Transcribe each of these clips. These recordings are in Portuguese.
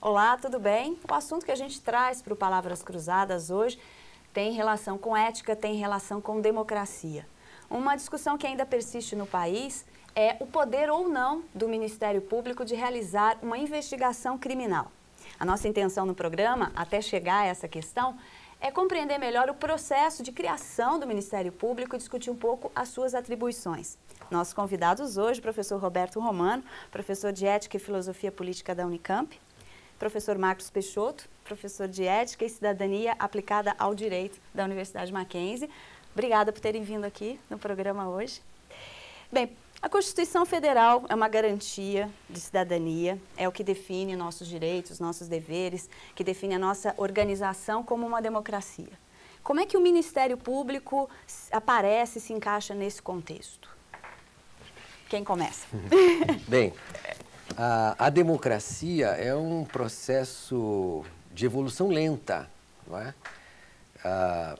Olá, tudo bem? O assunto que a gente traz para o Palavras Cruzadas hoje tem relação com ética, tem relação com democracia. Uma discussão que ainda persiste no país é o poder ou não do Ministério Público de realizar uma investigação criminal. A nossa intenção no programa, até chegar a essa questão, é compreender melhor o processo de criação do Ministério Público e discutir um pouco as suas atribuições. Nossos convidados hoje, professor Roberto Romano, professor de Ética e Filosofia Política da Unicamp, professor Marcos Peixoto, professor de Ética e Cidadania aplicada ao Direito da Universidade Mackenzie. Obrigada por terem vindo aqui no programa hoje. Bem, a Constituição Federal é uma garantia de cidadania, é o que define nossos direitos, nossos deveres, que define a nossa organização como uma democracia. Como é que o Ministério Público aparece e se encaixa nesse contexto? Quem começa? Bem, a democracia é um processo de evolução lenta, não é?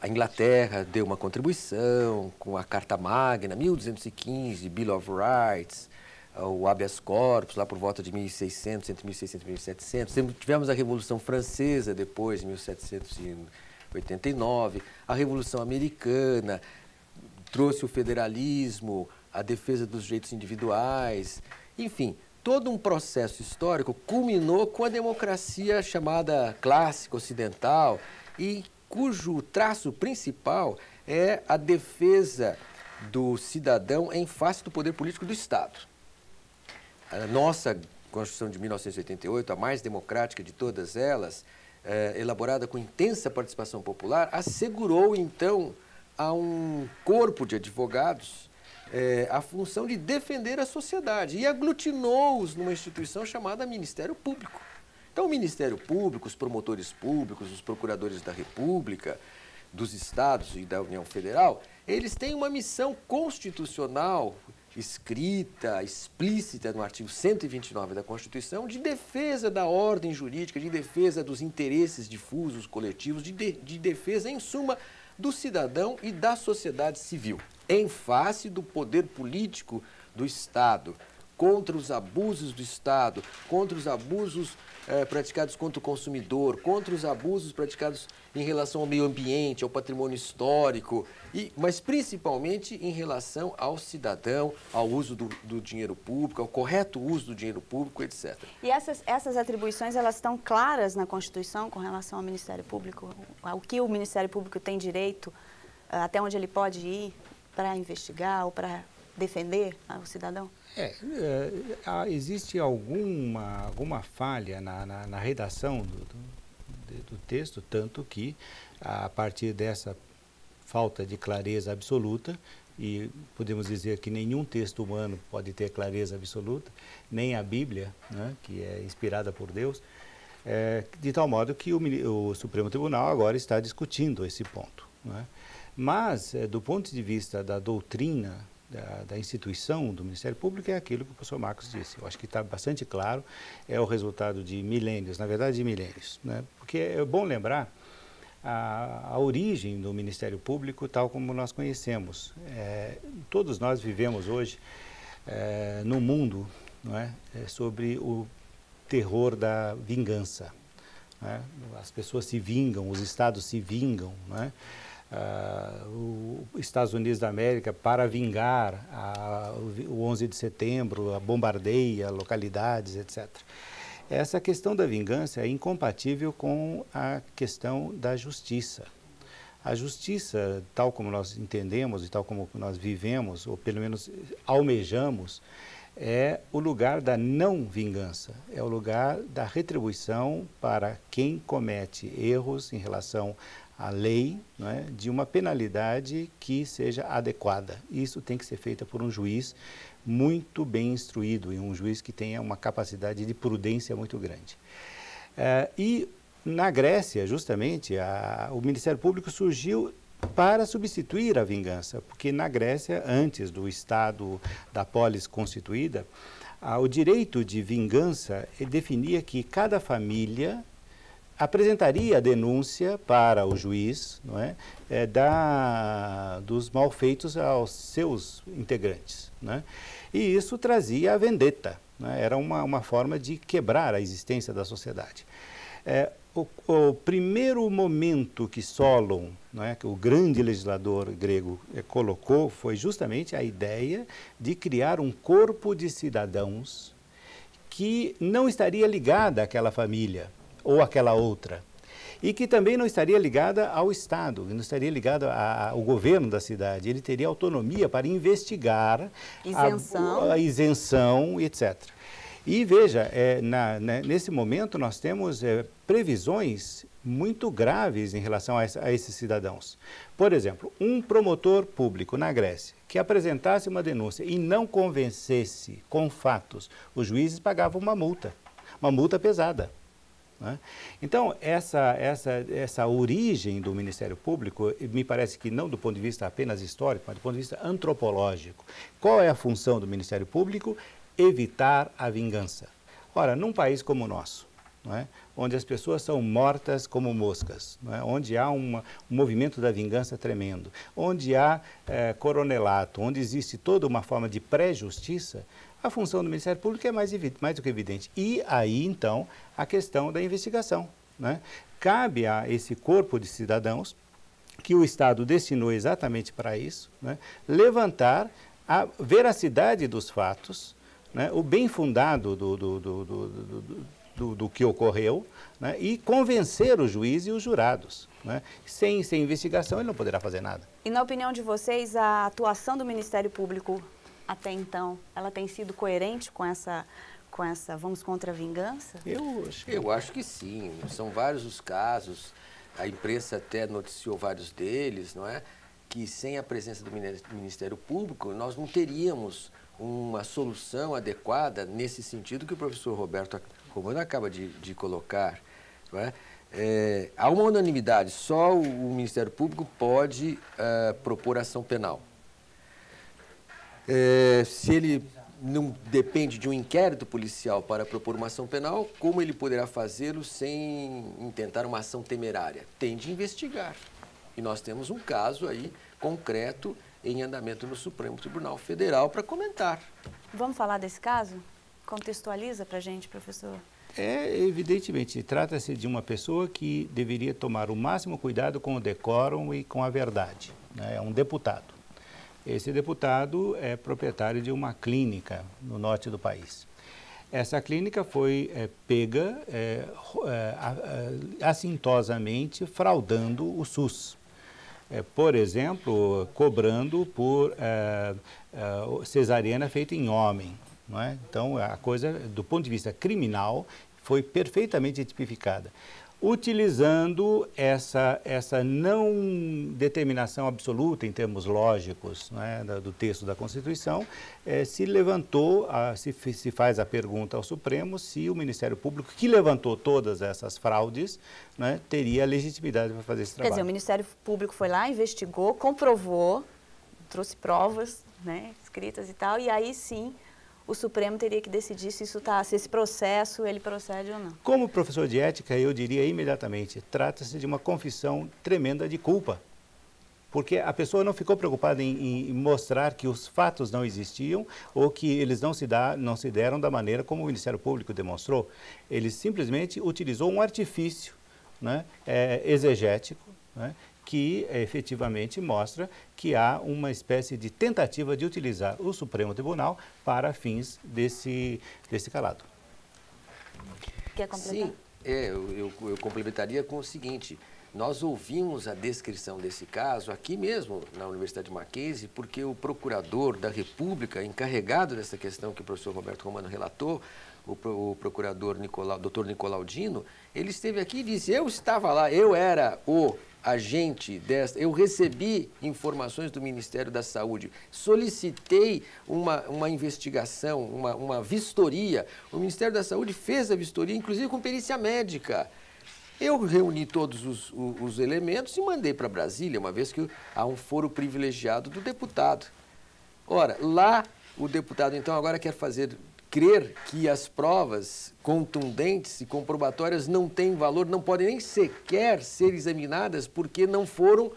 A Inglaterra deu uma contribuição com a Carta Magna, 1215, Bill of Rights, o habeas corpus, lá por volta de 1600, entre 1600 e 1700. Tivemos a Revolução Francesa, depois, em 1789. A Revolução Americana trouxe o federalismo, a defesa dos direitos individuais, enfim. Todo um processo histórico culminou com a democracia chamada clássica ocidental e cujo traço principal é a defesa do cidadão em face do poder político do Estado. A nossa Constituição de 1988, a mais democrática de todas elas, elaborada com intensa participação popular, assegurou então a um corpo de advogados a função de defender a sociedade e aglutinou-os numa instituição chamada Ministério Público. Então, o Ministério Público, os promotores públicos, os procuradores da República, dos Estados e da União Federal, eles têm uma missão constitucional escrita, explícita no artigo 129 da Constituição, de defesa da ordem jurídica, de defesa dos interesses difusos, coletivos, de defesa, em suma, do cidadão e da sociedade civil, em face do poder político do Estado, contra os abusos do Estado, contra os abusos praticados contra o consumidor, contra os abusos praticados em relação ao meio ambiente, ao patrimônio histórico, mas principalmente em relação ao cidadão, ao uso do dinheiro público, ao correto uso do dinheiro público, etc. E essas atribuições, elas estão claras na Constituição com relação ao Ministério Público? O que o Ministério Público tem direito, até onde ele pode ir para investigar ou para defender o cidadão? Existe alguma falha na redação do texto, tanto que, a partir dessa falta de clareza absoluta, e podemos dizer que nenhum texto humano pode ter clareza absoluta, nem a Bíblia, né, que é inspirada por Deus, de tal modo que o Supremo Tribunal agora está discutindo esse ponto, né? Mas, do ponto de vista da doutrina, da instituição do Ministério Público, é aquilo que o professor Marcos disse. Eu acho que está bastante claro, é o resultado de milênios, na verdade de milênios, né? Porque é bom lembrar a origem do Ministério Público tal como nós conhecemos. Todos nós vivemos hoje num mundo, não é? Sobre o terror da vingança, né? As pessoas se vingam, os estados se vingam, não é? Os Estados Unidos da América, para vingar o 11 de setembro, bombardeia localidades, etc. Essa questão da vingança é incompatível com a questão da justiça. A justiça, tal como nós entendemos e tal como nós vivemos, ou pelo menos almejamos, é o lugar da não vingança, é o lugar da retribuição para quem comete erros em relação à lei, não é? De uma penalidade que seja adequada. Isso tem que ser feito por um juiz muito bem instruído e um juiz que tenha uma capacidade de prudência muito grande. E na Grécia, justamente, o Ministério Público surgiu para substituir a vingança, porque na Grécia, antes do Estado da polis constituída, o direito de vingança definia que cada família apresentaria a denúncia para o juiz, não é, dos malfeitos aos seus integrantes, né? E isso trazia a vendetta, né? Era uma forma de quebrar a existência da sociedade. O primeiro momento que Solon, né, que o grande legislador grego, colocou foi justamente a ideia de criar um corpo de cidadãos que não estaria ligada àquela família ou àquela outra, e que também não estaria ligada ao Estado, não estaria ligada ao governo da cidade. Ele teria autonomia para investigar a isenção, etc. E veja, nesse momento nós temos previsões muito graves em relação a esses cidadãos. Por exemplo, um promotor público na Grécia que apresentasse uma denúncia e não convencesse com fatos, os juízes pagavam uma multa pesada, né? Então, essa origem do Ministério Público, me parece que não do ponto de vista apenas histórico, mas do ponto de vista antropológico. Qual é a função do Ministério Público? Evitar a vingança. Ora, num país como o nosso, não é? Onde as pessoas são mortas como moscas, não é? Onde há um movimento da vingança tremendo, onde há coronelato, onde existe toda uma forma de pré-justiça, a função do Ministério Público é mais do que evidente. E aí, então, a questão da investigação, né? Cabe a esse corpo de cidadãos, que o Estado destinou exatamente para isso, né, levantar a veracidade dos fatos, né, o bem fundado do que ocorreu, né, e convencer o juiz e os jurados, né? Sem investigação, ele não poderá fazer nada. E na opinião de vocês, a atuação do Ministério Público até então, ela tem sido coerente com essa vamos contra a vingança? Eu acho que sim. São vários os casos, a imprensa até noticiou vários deles, não é? Que sem a presença do Ministério Público, nós não teríamos uma solução adequada nesse sentido que o professor Roberto Romano acaba de colocar, não é? Há uma unanimidade, só o Ministério Público pode propor ação penal. Se ele não depende de um inquérito policial para propor uma ação penal, como ele poderá fazê-lo sem intentar uma ação temerária? Tem de investigar. E nós temos um caso aí concreto em andamento no Supremo Tribunal Federal para comentar. Vamos falar desse caso? Contextualiza para a gente, professor. Evidentemente, trata-se de uma pessoa que deveria tomar o máximo cuidado com o decórum e com a verdade, né? É um deputado. Esse deputado é proprietário de uma clínica no norte do país. Essa clínica foi pega assintosamente fraudando o SUS. Por exemplo, cobrando por cesariana feita em homem, não é? Então, a coisa, do ponto de vista criminal, foi perfeitamente tipificada. Utilizando essa não determinação absoluta em termos lógicos, né, do texto da Constituição, se levantou, se faz a pergunta ao Supremo se o Ministério Público, que levantou todas essas fraudes, né, teria legitimidade para fazer esse trabalho. Quer dizer, o Ministério Público foi lá, investigou, comprovou, trouxe provas, né, escritas e tal, e aí sim o Supremo teria que decidir se esse processo ele procede ou não. Como professor de ética, eu diria imediatamente, trata-se de uma confissão tremenda de culpa. Porque a pessoa não ficou preocupada em mostrar que os fatos não existiam ou que eles não se deram da maneira como o Ministério Público demonstrou. Ele simplesmente utilizou um artifício, né, exegético, né, que efetivamente mostra que há uma espécie de tentativa de utilizar o Supremo Tribunal para fins desse calado. Quer completar? Sim, eu complementaria com o seguinte: nós ouvimos a descrição desse caso aqui mesmo na Universidade Mackenzie, porque o procurador da República, encarregado dessa questão que o professor Roberto Romano relatou, o procurador Dr. Nicolau Dino, ele esteve aqui e disse: eu estava lá, eu era o agente eu recebi informações do Ministério da Saúde, solicitei uma investigação, uma vistoria. O Ministério da Saúde fez a vistoria, inclusive com perícia médica. Eu reuni todos os elementos e mandei para Brasília, uma vez que há um foro privilegiado do deputado. Ora, lá o deputado então agora quer crer que as provas contundentes e comprobatórias não têm valor, não podem nem sequer ser examinadas porque não foram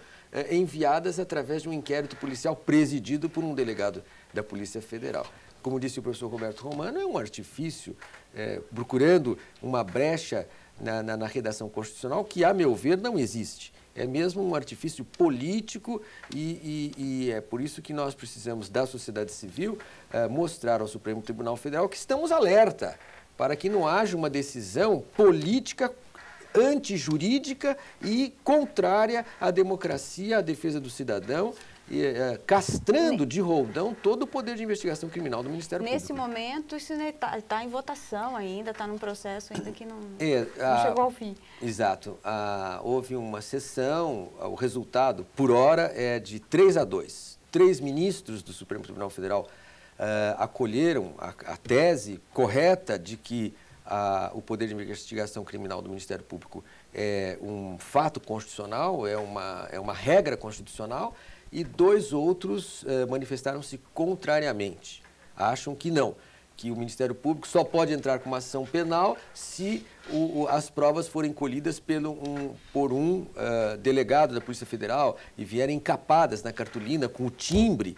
enviadas através de um inquérito policial presidido por um delegado da Polícia Federal. como disse o professor Roberto Romano, é um artifício, procurando uma brecha na redação constitucional que, a meu ver, não existe. É mesmo um artifício político e é por isso que nós precisamos, da sociedade civil, mostrar ao Supremo Tribunal Federal que estamos alerta para que não haja uma decisão política antijurídica e contrária à democracia, à defesa do cidadão, castrando de roldão todo o poder de investigação criminal do Ministério Público. Nesse momento, isso está em votação ainda, está num processo ainda que não chegou ao fim. Exato. Houve uma sessão, o resultado, por hora, é de 3-2. 3 ministros do Supremo Tribunal Federal acolheram a tese correta de que o poder de investigação criminal do Ministério Público é um fato constitucional, é uma regra constitucional, e 2 outros manifestaram-se contrariamente. Acham que não, que o Ministério Público só pode entrar com uma ação penal se as provas forem colhidas por um delegado da Polícia Federal e vierem encapadas na cartolina com o timbre,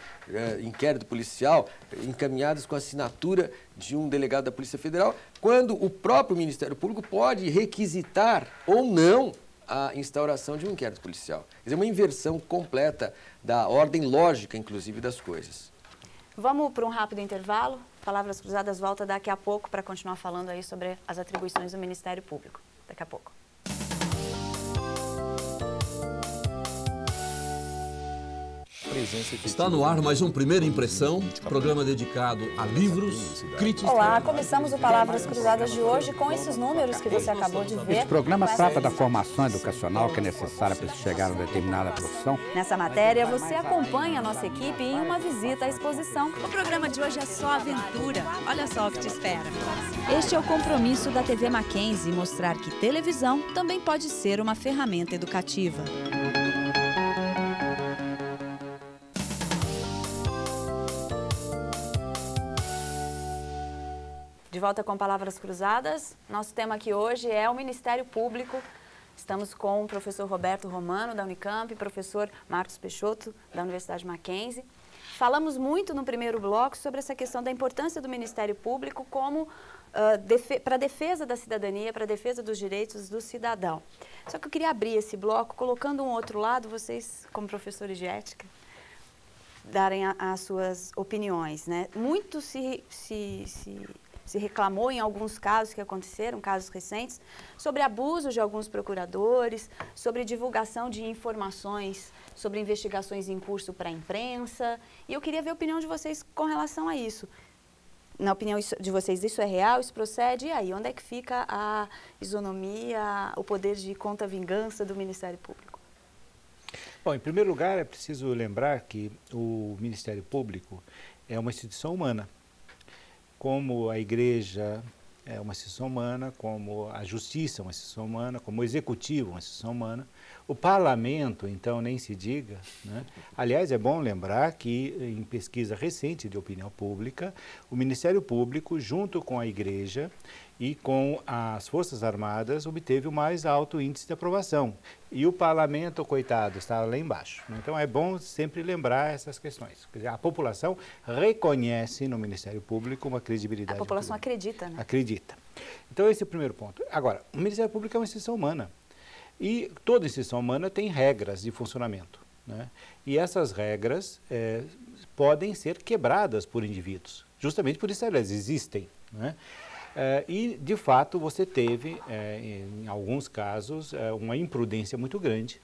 inquérito policial, encaminhadas com a assinatura de um delegado da Polícia Federal, quando o próprio Ministério Público pode requisitar ou não a instauração de um inquérito policial. Quer dizer, uma inversão completa da ordem lógica, inclusive, das coisas. Vamos para um rápido intervalo. Palavras Cruzadas volta daqui a pouco para continuar falando aí sobre as atribuições do Ministério Público. Daqui a pouco. Está no ar mais um Primeira Impressão, programa dedicado a livros, críticas... Olá, começamos o Palavras Cruzadas de hoje com esses números que você acabou de ver. Esse programa trata da formação educacional que é necessária para se chegar a uma determinada profissão. Nessa matéria, você acompanha a nossa equipe em uma visita à exposição. O programa de hoje é só aventura. Olha só o que te espera. Este é o compromisso da TV Mackenzie, mostrar que televisão também pode ser uma ferramenta educativa. De volta com Palavras Cruzadas, nosso tema aqui hoje é o Ministério Público. Estamos com o professor Roberto Romano, da Unicamp, e o professor Marcos Peixoto, da Universidade Mackenzie. Falamos muito no primeiro bloco sobre essa questão da importância do Ministério Público como para a defesa da cidadania, para a defesa dos direitos do cidadão. Só que eu queria abrir esse bloco colocando um outro lado, vocês, como professores de ética, darem as suas opiniões, né? Muito se reclamou em alguns casos que aconteceram, casos recentes, sobre abuso de alguns procuradores, sobre divulgação de informações, sobre investigações em curso para a imprensa. E eu queria ver a opinião de vocês com relação a isso. Na opinião de vocês, isso é real, isso procede? E aí, onde é que fica a isonomia, o poder de contra-vingança do Ministério Público? Bom, em primeiro lugar, é preciso lembrar que o Ministério Público é uma instituição humana. Como a Igreja é uma instituição humana, como a Justiça é uma instituição humana, como o Executivo é uma instituição humana, o Parlamento, então, nem se diga, né? Aliás, é bom lembrar que, em pesquisa recente de opinião pública, o Ministério Público, junto com a Igreja e com as Forças Armadas, obteve o mais alto índice de aprovação. E o Parlamento, coitado, está lá embaixo. Então, é bom sempre lembrar essas questões. Quer dizer, a população reconhece no Ministério Público uma credibilidade. A população acredita, né? Acredita. Então, esse é o primeiro ponto. Agora, o Ministério Público é uma instituição humana. E toda instituição humana tem regras de funcionamento, né? E essas regras podem ser quebradas por indivíduos. Justamente por isso elas existem, né? E, de fato, você teve, em alguns casos, uma imprudência muito grande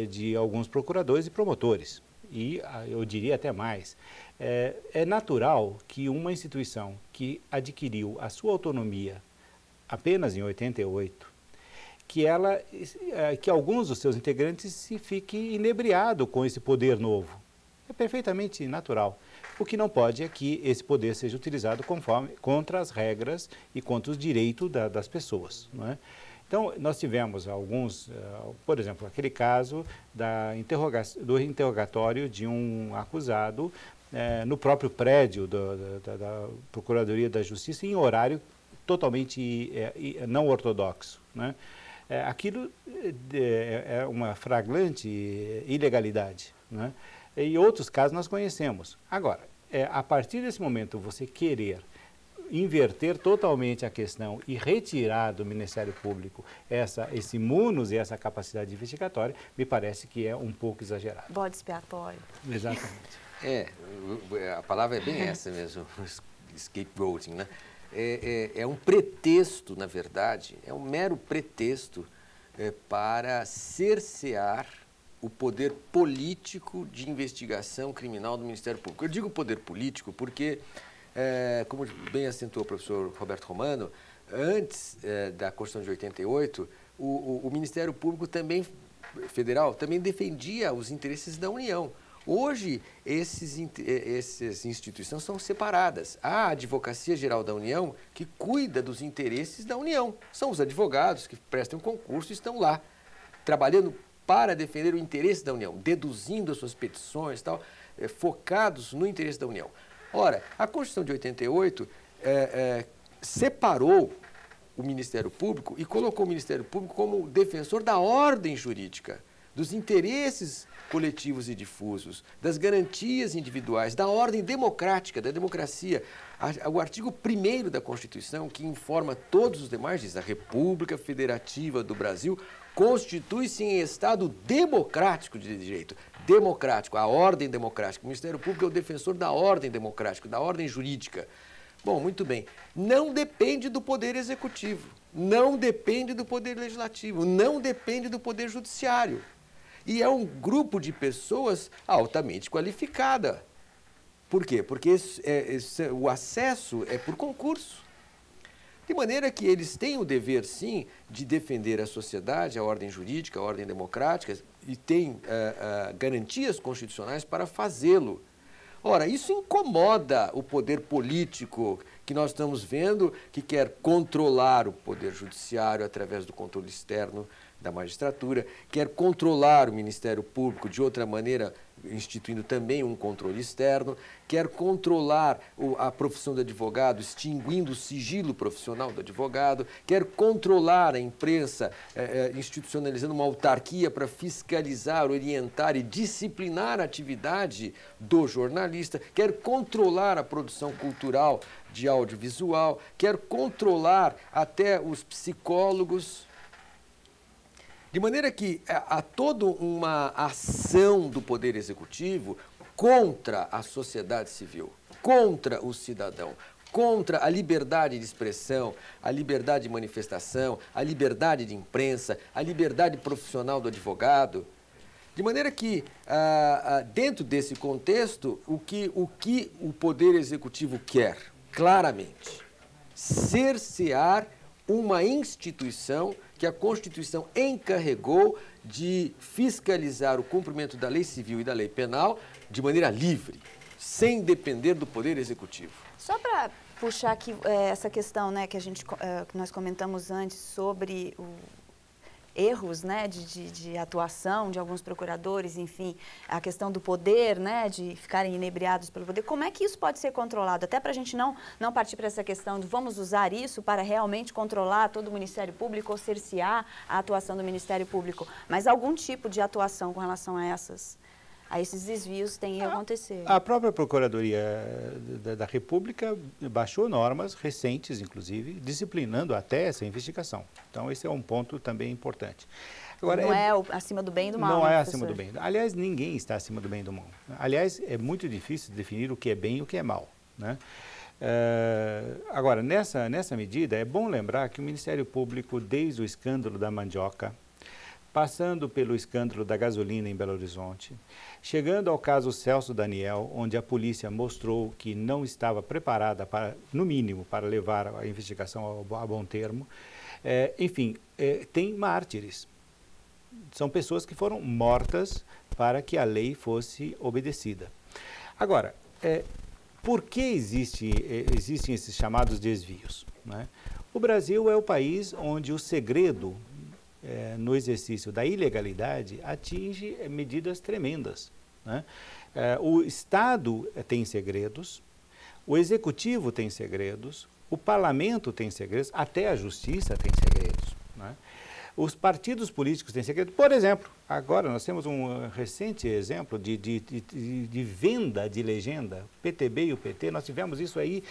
de alguns procuradores e promotores. E eu diria até mais, é natural que uma instituição que adquiriu a sua autonomia apenas em 88, que alguns dos seus integrantes se fiquem inebriados com esse poder novo. É perfeitamente natural. O que não pode é que esse poder seja utilizado contra as regras e contra os direitos das pessoas, não é? Então, nós tivemos alguns, por exemplo, aquele caso do interrogatório de um acusado no próprio prédio da Procuradoria da Justiça em horário totalmente não ortodoxo, né? Aquilo é uma flagrante ilegalidade, né? E outros casos nós conhecemos. Agora, a partir desse momento, você querer inverter totalmente a questão e retirar do Ministério Público esse munus e essa capacidade investigatória, me parece que é um pouco exagerado. Bode expiatório. Exatamente. A palavra é bem essa mesmo, scapegoating, né? É um pretexto, na verdade, é um mero pretexto para cercear o poder político de investigação criminal do Ministério Público. Eu digo poder político porque, como bem acentuou o professor Roberto Romano, antes da Constituição de 88, o Ministério Público Federal também defendia os interesses da União. Hoje, essas instituições são separadas. Há a Advocacia Geral da União, que cuida dos interesses da União. São os advogados que prestam concurso e estão lá, trabalhando para defender o interesse da União, deduzindo as suas petições, tal, focados no interesse da União. Ora, a Constituição de 88 separou o Ministério Público e colocou o Ministério Público como defensor da ordem jurídica, dos interesses coletivos e difusos, das garantias individuais, da ordem democrática, da democracia. O artigo 1º da Constituição, que informa todos os demais, diz: a República Federativa do Brasil constitui-se em Estado democrático de direito. Democrático, a ordem democrática. O Ministério Público é o defensor da ordem democrática, da ordem jurídica. Bom, muito bem. Não depende do Poder Executivo, não depende do Poder Legislativo, não depende do Poder Judiciário. E é um grupo de pessoas altamente qualificada. Por quê? Porque o acesso é por concurso. De maneira que eles têm o dever, sim, de defender a sociedade, a ordem jurídica, a ordem democrática, e têm garantias constitucionais para fazê-lo. Ora, isso incomoda o poder político que nós estamos vendo, que quer controlar o poder judiciário através do controle externo da magistratura, quer controlar o Ministério Público de outra maneira, instituindo também um controle externo, quer controlar a profissão do advogado, extinguindo o sigilo profissional do advogado, quer controlar a imprensa, institucionalizando uma autarquia para fiscalizar, orientar e disciplinar a atividade do jornalista, quer controlar a produção cultural de audiovisual, quer controlar até os psicólogos. De maneira que há toda uma ação do Poder Executivo contra a sociedade civil, contra o cidadão, contra a liberdade de expressão, a liberdade de manifestação, a liberdade de imprensa, a liberdade profissional do advogado. De maneira que, dentro desse contexto, o que o Poder Executivo quer, claramente, cercear uma instituição que a Constituição encarregou de fiscalizar o cumprimento da lei civil e da lei penal de maneira livre, sem depender do Poder Executivo. Só para puxar aqui essa questão, né, que nós comentamos antes sobre erros, né, de atuação de alguns procuradores, enfim, a questão do poder, né, de ficarem inebriados pelo poder. Como é que isso pode ser controlado? Até para a gente não partir para essa questão de vamos usar isso para realmente controlar todo o Ministério Público ou cercear a atuação do Ministério Público. Mas algum tipo de atuação com relação a esses desvios tem que acontecer. A própria Procuradoria da República baixou normas recentes, inclusive, disciplinando até essa investigação. Então, esse é um ponto também importante. Agora, não é acima do bem e do mal. Não é acima do bem. Aliás, ninguém está acima do bem e do mal. Aliás, é muito difícil definir o que é bem e o que é mal, né? Agora, nessa medida, é bom lembrar que o Ministério Público, desde o escândalo da mandioca, passando pelo escândalo da gasolina em Belo Horizonte, chegando ao caso Celso Daniel, onde a polícia mostrou que não estava preparada, no mínimo, para levar a investigação a bom termo. Enfim, tem mártires. São pessoas que foram mortas para que a lei fosse obedecida. Agora, por que existem esses chamados desvios, né? O Brasil é o país onde o segredo no exercício da ilegalidade atinge medidas tremendas, né? O Estado tem segredos, o Executivo tem segredos, o Parlamento tem segredos, até a Justiça tem segredos, né? Os partidos políticos têm segredo. Por exemplo, agora nós temos um recente exemplo de venda de legenda, PTB e o PT, nós tivemos isso aí,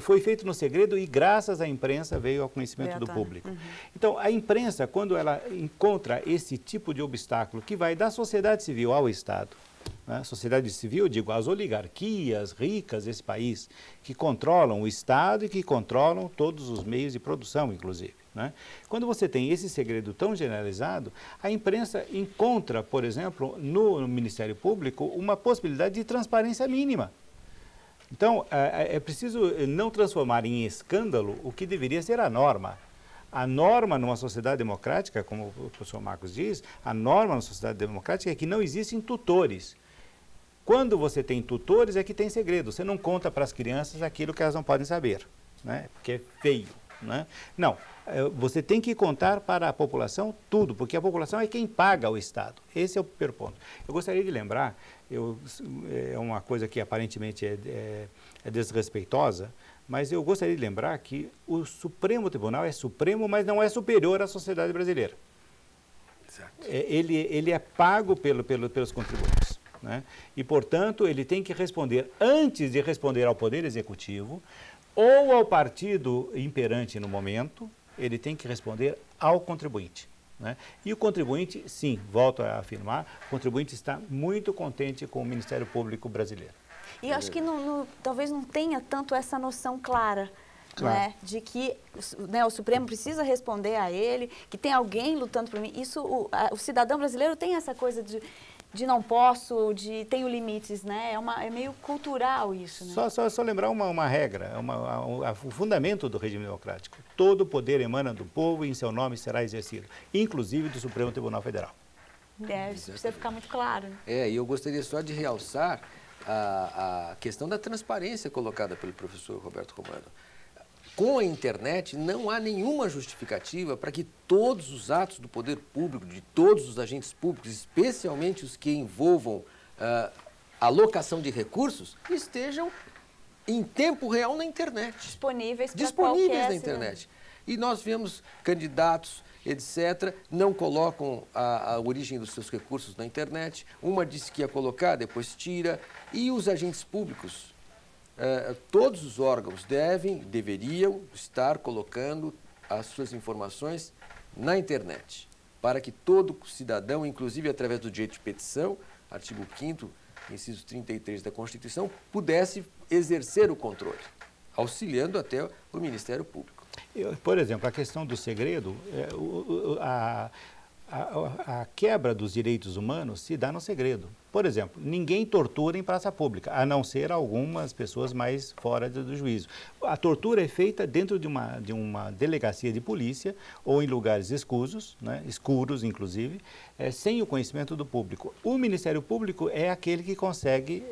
foi feito no segredo e graças à imprensa veio ao conhecimento do público. Então, a imprensa, quando ela encontra esse tipo de obstáculo que vai da sociedade civil ao Estado, né? Sociedade civil, eu digo, as oligarquias ricas desse país, que controlam o Estado e que controlam todos os meios de produção, inclusive. Né? Quando você tem esse segredo tão generalizado, a imprensa encontra, por exemplo, no Ministério Público, uma possibilidade de transparência mínima. Então, é preciso não transformar em escândalo o que deveria ser a norma. A norma numa sociedade democrática, como o professor Marcos diz, a norma numa sociedade democrática é que não existem tutores. Quando você tem tutores é que tem segredo. Você não conta para as crianças aquilo que elas não podem saber, né? Porque é feio. Né? Não, você tem que contar para a população tudo, porque a população é quem paga o Estado. Esse é o primeiro ponto. Eu gostaria de lembrar, é uma coisa que aparentemente é desrespeitosa, mas eu gostaria de lembrar que o Supremo Tribunal é supremo, mas não é superior à sociedade brasileira. Exato. Ele é pago pelos contribuintes. Né? E, portanto, ele tem que responder, antes de responder ao Poder Executivo, ou ao partido imperante no momento, ele tem que responder ao contribuinte. Né? E o contribuinte, sim, volto a afirmar, o contribuinte está muito contente com o Ministério Público brasileiro. E eu acho que talvez não tenha tanto essa noção clara, claro, né, de que, né, o Supremo precisa responder a ele, que tem alguém lutando por mim. Isso, o cidadão brasileiro tem essa coisa de não posso, de tenho limites, né? É meio cultural isso, né? Só lembrar uma regra, o fundamento do regime democrático. Todo poder emana do povo e em seu nome será exercido, inclusive do Supremo Tribunal Federal. Isso precisa ficar muito claro. Né? E eu gostaria só de realçar a questão da transparência colocada pelo professor Roberto Romano. Com a internet, não há nenhuma justificativa para que todos os atos do poder público, de todos os agentes públicos, especialmente os que envolvam alocação de recursos, estejam em tempo real na internet. Disponíveis na internet. E nós vemos candidatos, etc., não colocam a origem dos seus recursos na internet. Uma disse que ia colocar, depois tira. E os agentes públicos, todos os órgãos deveriam estar colocando as suas informações na internet, para que todo cidadão, inclusive através do direito de petição, artigo 5º, inciso 33 da Constituição, pudesse exercer o controle, auxiliando até o Ministério Público. Por exemplo, a questão do segredo, a quebra dos direitos humanos se dá no segredo. Por exemplo, ninguém tortura em praça pública, a não ser algumas pessoas mais fora do juízo. A tortura é feita dentro de uma delegacia de polícia ou em lugares escusos, né, escuros inclusive, sem o conhecimento do público. O Ministério Público é aquele que consegue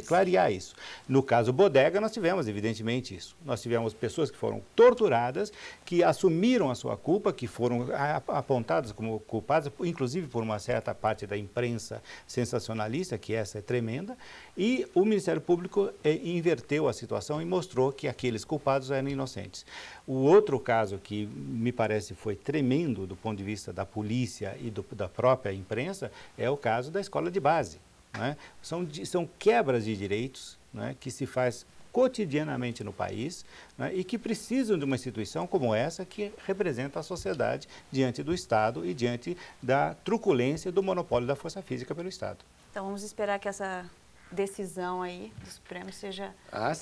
clarear isso. No caso Bodega, nós tivemos evidentemente isso. Nós tivemos pessoas que foram torturadas, que assumiram a sua culpa, que foram apontadas como culpadas, inclusive por uma certa parte da imprensa sensacionalista, que essa é tremenda, e o Ministério Público inverteu a situação e mostrou que aqueles culpados eram inocentes. O outro caso que me parece foi tremendo do ponto de vista da polícia e da própria imprensa é o caso da escola de base. Né? São quebras de direitos, né, que se faz cotidianamente no país, né, e que precisam de uma instituição como essa que representa a sociedade diante do Estado e diante da truculência do monopólio da força física pelo Estado. Então vamos esperar que essa decisão aí do Supremo seja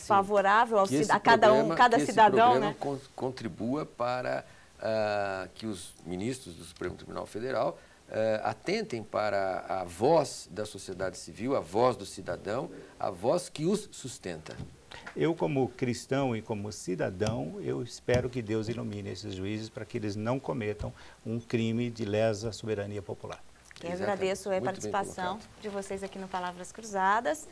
favorável a cada cidadão, né? Contribua para que os ministros do Supremo Tribunal Federal atentem para a voz da sociedade civil, a voz do cidadão, a voz que os sustenta. Eu, como cristão e como cidadão, eu espero que Deus ilumine esses juízes para que eles não cometam um crime de lesa soberania popular. Eu agradeço a participação de vocês aqui no Palavras Cruzadas.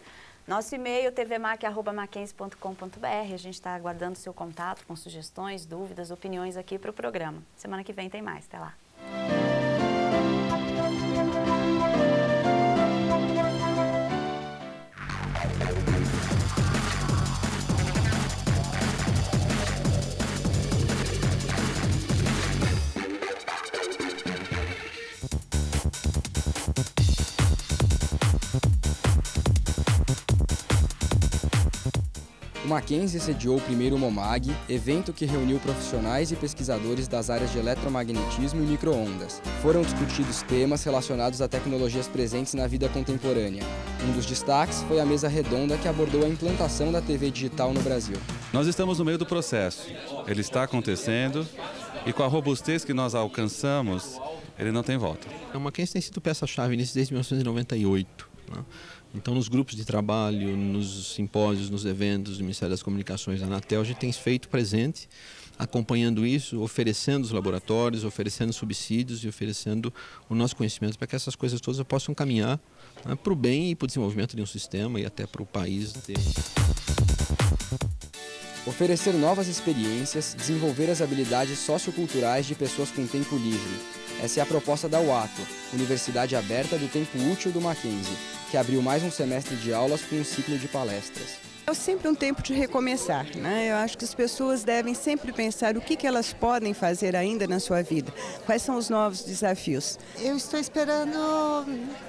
Nosso e-mail tvmac@mackenzie.com.br. A gente está aguardando o seu contato com sugestões, dúvidas, opiniões aqui para o programa. Semana que vem tem mais. Até lá. O Mackenzie sediou o primeiro MOMAG, evento que reuniu profissionais e pesquisadores das áreas de eletromagnetismo e micro-ondas. Foram discutidos temas relacionados a tecnologias presentes na vida contemporânea. Um dos destaques foi a mesa redonda que abordou a implantação da TV digital no Brasil. Nós estamos no meio do processo. Ele está acontecendo e com a robustez que nós alcançamos, ele não tem volta. O Mackenzie tem sido peça-chave nisso desde 1998. Né? Então, nos grupos de trabalho, nos simpósios, nos eventos do Ministério das Comunicações da Anatel, a gente tem feito presente, acompanhando isso, oferecendo os laboratórios, oferecendo subsídios e oferecendo o nosso conhecimento para que essas coisas todas possam caminhar, né, para o bem e para o desenvolvimento de um sistema e até para o país. Oferecer novas experiências, desenvolver as habilidades socioculturais de pessoas com tempo livre. Essa é a proposta da UATO, Universidade Aberta do Tempo Útil do Mackenzie, que abriu mais um semestre de aulas com um ciclo de palestras. É sempre um tempo de recomeçar, né? Eu acho que as pessoas devem sempre pensar o que elas podem fazer ainda na sua vida, quais são os novos desafios. Eu estou esperando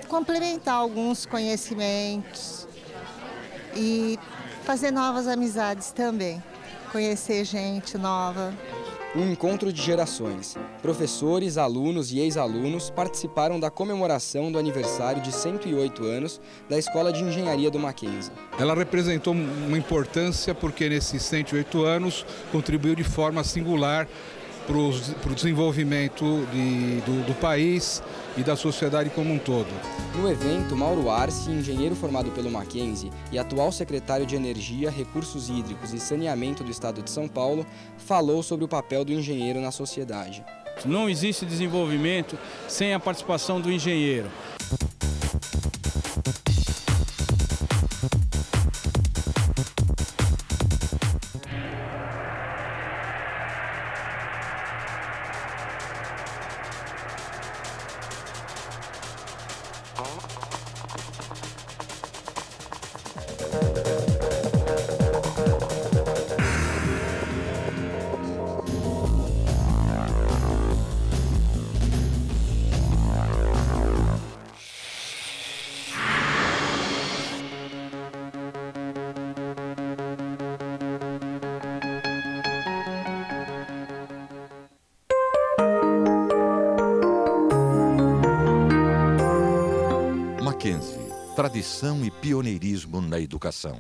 complementar alguns conhecimentos e fazer novas amizades também, conhecer gente nova. Um encontro de gerações. Professores, alunos e ex-alunos participaram da comemoração do aniversário de 108 anos da Escola de Engenharia do Mackenzie. Ela representou uma importância porque nesses 108 anos contribuiu de forma singular para o desenvolvimento do país e da sociedade como um todo. No evento, Mauro Arce, engenheiro formado pelo Mackenzie e atual secretário de Energia, Recursos Hídricos e Saneamento do Estado de São Paulo, falou sobre o papel do engenheiro na sociedade. Não existe desenvolvimento sem a participação do engenheiro. Mackenzie, tradição e pioneirismo na educação.